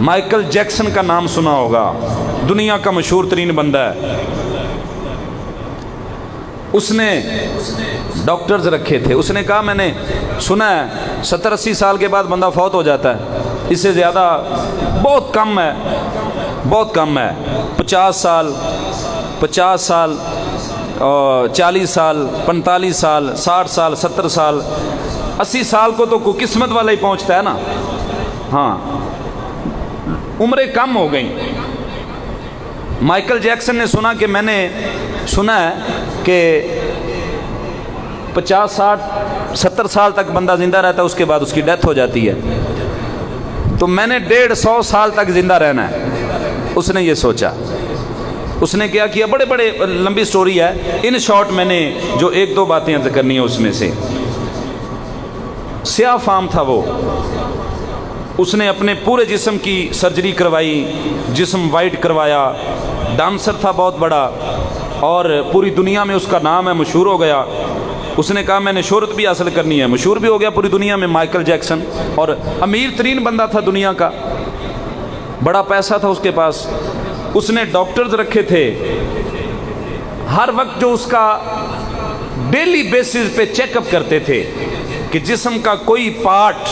Michael Jackson का नाम सुना होगा, दुनिया का मशहूर तरीन बंदा है। उसने डॉक्टर्स रखे थे। उसने कहा मैंने सुना है 70-80 साल के बाद बंदा फौत हो जाता है, इससे ज़्यादा बहुत कम है, बहुत कम है। 50 साल 40 साल 45 साल 60 साल 70 साल 80 साल को तो कोई किस्मत वाला ही पहुंचता है ना। हाँ, उम्रें कम हो गई। माइकल जैक्सन ने सुना कि मैंने सुना है कि 50 60 70 साल तक बंदा ज़िंदा रहता है, उसके बाद उसकी डेथ हो जाती है, तो मैंने 150 साल तक ज़िंदा रहना है। उसने ये सोचा। उसने क्या किया, बड़े बड़े लंबी स्टोरी है, इन शॉर्ट मैंने जो एक दो बातें अर्ज करनी है उसमें से। स्याह फाम था वो, उसने अपने पूरे जिस्म की सर्जरी करवाई, जिस्म वाइट करवाया, डांसर था बहुत बड़ा और पूरी दुनिया में उसका नाम है, मशहूर हो गया। उसने कहा मैंने शोहरत भी हासिल करनी है, मशहूर भी हो गया पूरी दुनिया में माइकल जैक्सन, और अमीर तरीन बंदा था दुनिया का, बड़ा पैसा था उसके पास। उसने डॉक्टर्स रखे थे, हर वक्त जो उसका डेली बेसिस पे चेकअप करते थे कि जिस्म का कोई पार्ट,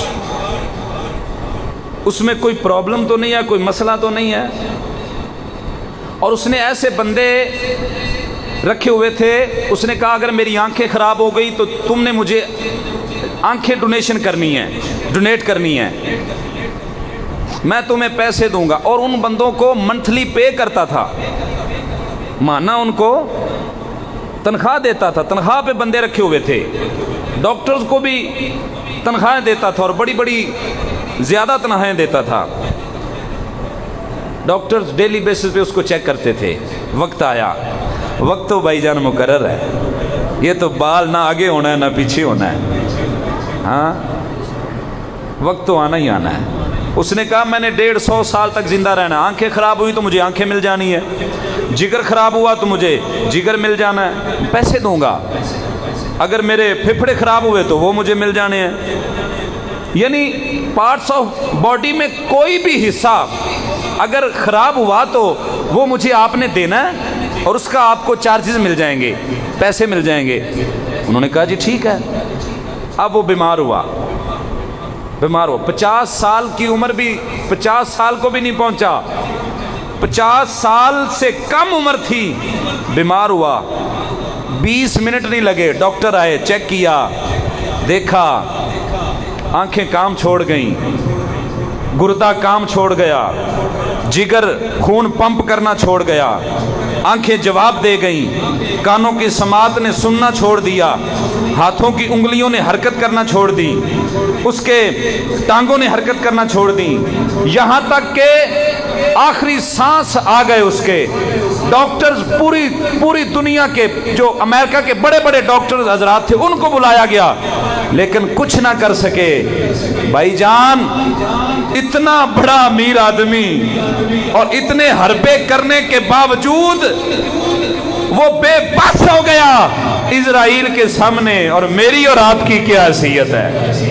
उसमें कोई प्रॉब्लम तो नहीं है, कोई मसला तो नहीं है। और उसने ऐसे बंदे रखे हुए थे, उसने कहा अगर मेरी आंखें ख़राब हो गई तो तुमने मुझे आंखें डोनेशन करनी है, डोनेट करनी है, मैं तुम्हें पैसे दूंगा। और उन बंदों को मंथली पे करता था, माना उनको तनख्वाह देता था, तनख्वाह पे बंदे रखे हुए थे। डॉक्टर्स को भी तनख्वाहें देता था और बड़ी बड़ी ज़्यादा तनख्वाहें देता था। डॉक्टर्स डेली बेसिस पे उसको चेक करते थे। वक्त आया, वक्त तो भाईजान मुकर्रर है, ये तो बाल ना आगे होना है ना पीछे होना है, हाँ, वक्त तो आना ही आना है। उसने कहा मैंने 150 साल तक जिंदा रहना है। आंखें खराब हुई तो मुझे आंखें मिल जानी है, जिगर खराब हुआ तो मुझे जिगर मिल जाना है, पैसे दूंगा। अगर मेरे फेफड़े खराब हुए तो वो मुझे मिल जाने हैं। यानी पार्ट्स ऑफ बॉडी में कोई भी हिस्सा अगर खराब हुआ तो वो मुझे आपने देना है और उसका आपको चार्जेस मिल जाएंगे, पैसे मिल जाएंगे। उन्होंने कहा जी ठीक है। अब वो बीमार हुआ, 50 साल की उम्र भी 50 साल को भी नहीं पहुंचा, 50 साल से कम उम्र थी, बीमार हुआ। 20 मिनट नहीं लगे, डॉक्टर आए, चेक किया, देखा आंखें काम छोड़ गईं, गुर्दा काम छोड़ गया, जिगर खून पंप करना छोड़ गया, आंखें जवाब दे गईं, कानों की समात ने सुनना छोड़ दिया, हाथों की उंगलियों ने हरकत करना छोड़ दी, उसके टांगों ने हरकत करना छोड़ दी, यहाँ तक के आखिरी सांस आ गए उसके। डॉक्टर्स पूरी दुनिया के जो अमेरिका के बड़े बड़े डॉक्टर्स हजरात थे उनको बुलाया गया, लेकिन कुछ ना कर सके। भाईजान, इतना बड़ा अमीर आदमी और इतने हरबे करने के बावजूद वो बेबस हो गया इजराइल के सामने। और मेरी और आपकी क्या हैसियत है?